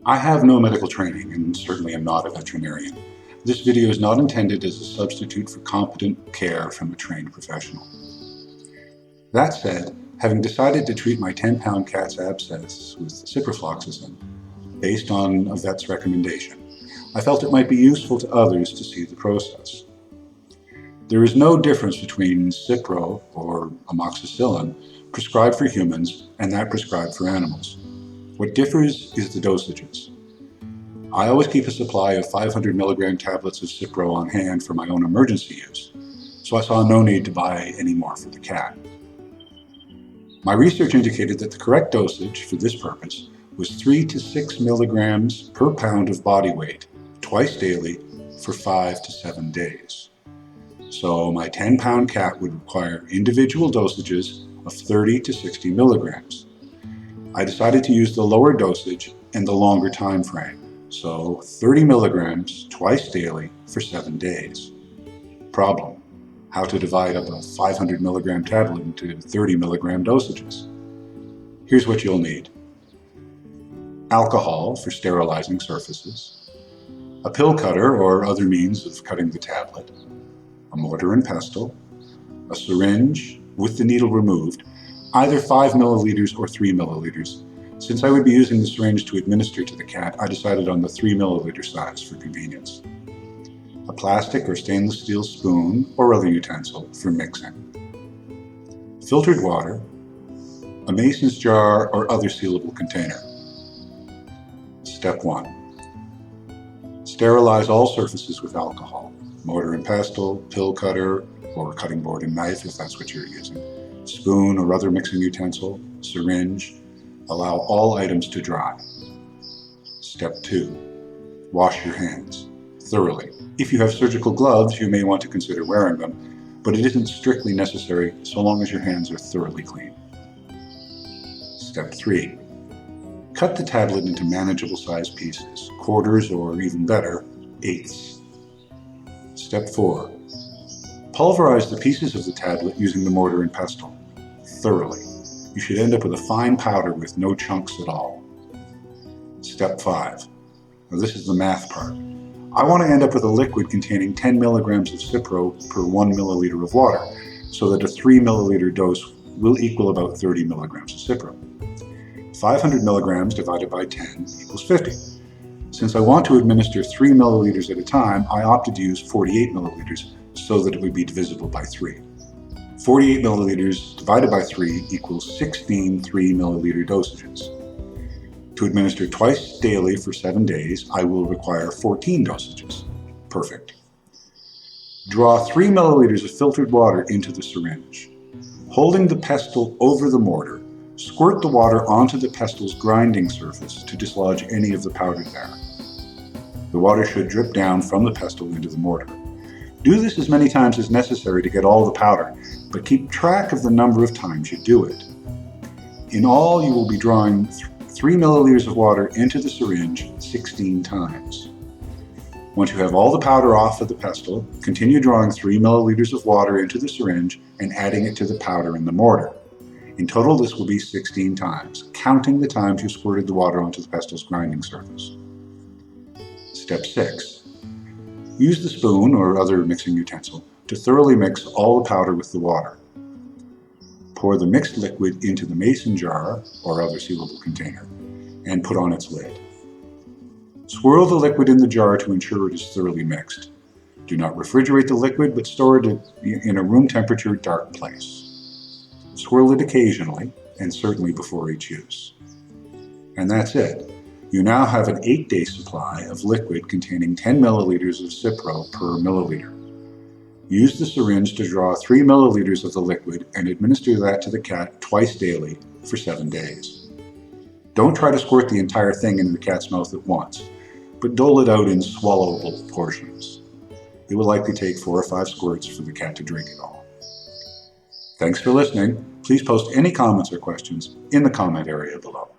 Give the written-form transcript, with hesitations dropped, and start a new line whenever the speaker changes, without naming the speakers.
I have no medical training and certainly am not a veterinarian. This video is not intended as a substitute for competent care from a trained professional. That said, having decided to treat my 10-pound cat's abscess with ciprofloxacin, based on a vet's recommendation, I felt it might be useful to others to see the process. There is no difference between Cipro, or amoxicillin, prescribed for humans and that prescribed for animals. What differs is the dosages. I always keep a supply of 500 milligram tablets of Cipro on hand for my own emergency use, so I saw no need to buy any more for the cat. My research indicated that the correct dosage for this purpose was 3 to 6 milligrams per pound of body weight, twice daily for 5 to 7 days. So my 10-pound cat would require individual dosages of 30 to 60 milligrams. I decided to use the lower dosage and the longer time frame, so 30 milligrams twice daily for 7 days. Problem: how to divide up a 500 milligram tablet into 30 milligram dosages. Here's what you'll need: alcohol for sterilizing surfaces, a pill cutter or other means of cutting the tablet, a mortar and pestle, a syringe with the needle removed, either 5 milliliters or 3 milliliters. Since I would be using the syringe to administer to the cat, I decided on the 3 milliliter size for convenience. A plastic or stainless steel spoon or other utensil for mixing. Filtered water, a mason's jar or other sealable container. Step 1. Sterilize all surfaces with alcohol, mortar and pestle, pill cutter, or cutting board and knife if that's what you're using, spoon or other mixing utensil, syringe. Allow all items to dry. Step 2. Wash your hands thoroughly. If you have surgical gloves, you may want to consider wearing them, but it isn't strictly necessary so long as your hands are thoroughly clean. Step 3. Cut the tablet into manageable sized pieces, quarters or even better, eighths. Step 4. Pulverize the pieces of the tablet using the mortar and pestle, thoroughly. You should end up with a fine powder with no chunks at all. Step 5. Now this is the math part. I want to end up with a liquid containing 10 milligrams of Cipro per 1 milliliter of water, so that a 3 milliliter dose will equal about 30 milligrams of Cipro. 500 milligrams divided by 10 equals 50. Since I want to administer 3 milliliters at a time, I opted to use 48 milliliters so that it would be divisible by 3. 48 milliliters divided by 3 equals 16 3 milliliter dosages. To administer twice daily for 7 days, I will require 14 dosages. Perfect. Draw 3 milliliters of filtered water into the syringe. Holding the pestle over the mortar, squirt the water onto the pestle's grinding surface to dislodge any of the powder there. The water should drip down from the pestle into the mortar. Do this as many times as necessary to get all the powder, but keep track of the number of times you do it. In all, you will be drawing 3 milliliters of water into the syringe 16 times. Once you have all the powder off of the pestle, continue drawing 3 milliliters of water into the syringe and adding it to the powder in the mortar. In total, this will be 16 times, counting the times you squirted the water onto the pestle's grinding surface. Step 6. Use the spoon or other mixing utensil to thoroughly mix all the powder with the water. Pour the mixed liquid into the mason jar or other sealable container and put on its lid. Swirl the liquid in the jar to ensure it is thoroughly mixed. Do not refrigerate the liquid, but store it in a room temperature dark place. Swirl it occasionally and certainly before each use. And that's it. You now have an 8-day supply of liquid containing 10 milliliters of Cipro per milliliter. Use the syringe to draw 3 milliliters of the liquid and administer that to the cat twice daily for 7 days. Don't try to squirt the entire thing into the cat's mouth at once, but dole it out in swallowable portions. It will likely take 4 or 5 squirts for the cat to drink it all. Thanks for listening. Please post any comments or questions in the comment area below.